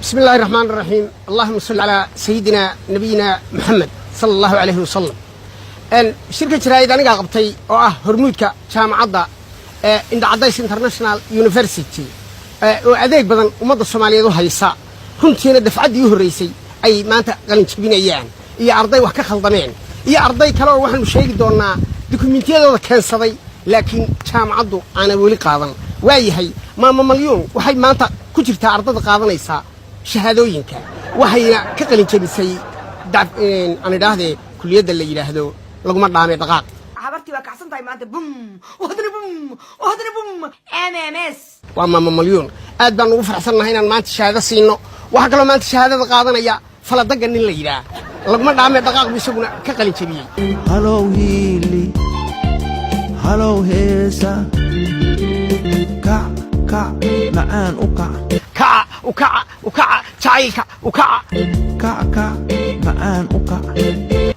بسم الله الرحمن الرحيم اللهم صل على سيدنا نبينا محمد صلى الله عليه وسلم شركة جرايد أنا قبطي هرمودك جامعة عند عدايس انترناشنال يونيفرسيتي وأديك بدن ومضى الصومالية ذو هيسا كنتين دفعة ديوه الرئيسي أي ما أنت قلن تبين أيان إيا أرضي وحكا خلطمين إيا أرضي كلاو وحن مشايق دورنا دوكومنتيا دو كان صدي لكن جامعة أنا ولي قاضن واي هي ماما مليون وحي ما أنت كجرتا أرضي قاضن إيسا شهادوينك وحي كقلن تبسي أنا داهدي كلية اللي يلاهدو لقمة دامي دقاق عبرتي وكعصنت هاي مانت بوم وهدني بوم MMS وأما مليون أدبان وفرح سنة هنا ما أنت شهادة سينو وحكلو ما أنت شهادة قاضنا يا فلا دقن اللي يلا لقمة دامي دقاق بيسوقنا كقلن تبي هلو هيلي هلو هيسا كع معان وكع شايكا وكع معان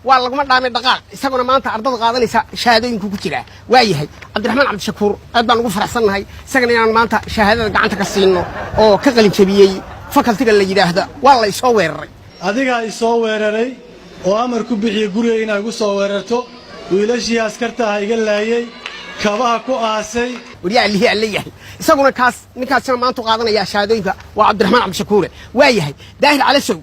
والله دامي دقاق isaguna maanta ardada qaadanaysa shahaadooyinku ku jira waayahay Cabdiraxmaan Cabdi Shakuur aad baan ugu faraxsanahay isagana inaan maanta shahaadada gacanta ka siino oo ka qalin jabiyay faculty-ga la yiraahdo waa la isoo weeraray adiga ay soo weeraray oo amar ku bixiyay guriga inay ugu soo weerarto wiilashii askarta ah iga laayay kabaha ku aasay wariyaa lihi allayahay isaguna ninkaasna maanta qaadanaya shahaadooyinka waa Cabdiraxmaan Cabdi Shakuur waayahay daahir cali sow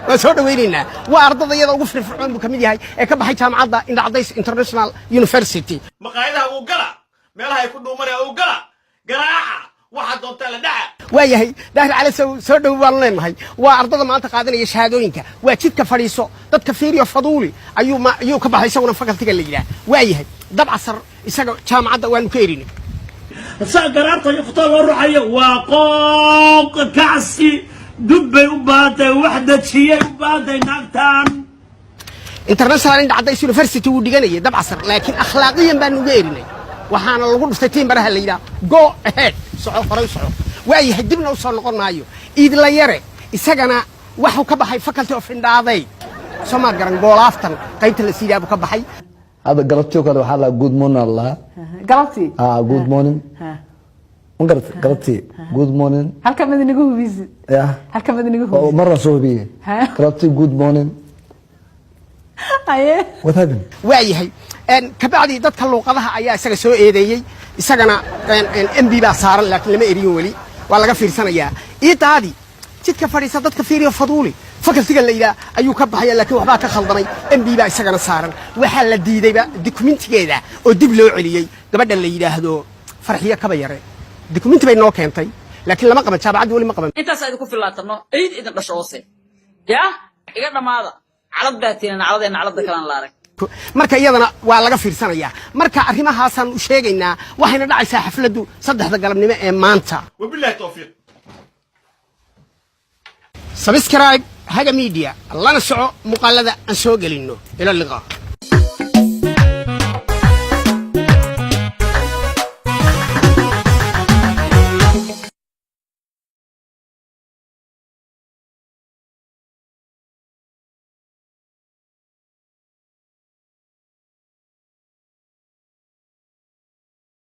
وسود ويننا وأرض ضيّد وقف الفرعون بكمية هاي كبحي جامعة عند عدايس انترناشنال يونيفرسيتي مقاعدها وقلع مالها يكون مرة وقلع قراعة واحد ضد دعاء وياهي داخل على سود والله هاي وأرض ما أعتقد يشهدونك وأكيد كفريسو ضد كثير يفضولي أيو كبحي يسوون فقط تقليله وياهي ضب عصر يسقى جامعة وانكيرين قرارك يفطر والرعية وقوق كعسي دبي وبادي وحدة شيء وبادي نقطان انترناشنال عند عدايس يونيفرسيتي وديغانيه دب عصر لكن اخلاقيا بانو غيرني waxaana lagu dhuftayn baraha la yiraahdo go ahead soo faray soo way hadibna soo noqon maayo idla yare isagana waxu ka baxay faculty of indaaday soo garan gool aftan qaybta la siiyay ka baxay hada galabtii kale waxa la good morning allah galabtii good morning galabtii good morning halka madanigu hubiisi halka madanigu hubiisi marra soo hubiye galabtii good morning aye what happened waayahay kabacdi dadka luuqadaha ayaa isaga soo eedeeyay isagana MB baa saaran laakiin lama eriyo wali waa laga fiirsanayaa iitaadi jidka fadhiisa dadka fiiriyo faduuli faculty-ga la yiraahdo ayuu ka baxay laakiin waxba ka khaldanay MB baa isagana saaran waxa la diidayba dokumentigeeda oo dib loo celiyay gabadha la yiraahdo farxiyo kaba yare dokumenti bay noo keentay laakiin lama qaban jaamacad wali ma qaban intaas ay ku filaatano eed idin dhashoose ya iga dhamaada calad baatina calada kalan la arag marka iyadana waa laga fiirsanayaa marka arrimahaasaan u sheegaynaa waxayna dhacaysaa xafladu 3 galabnimo ee maanta wabillahi tawfiiq subscribe haga media lana soco muqaalada aan soo galino ila liqa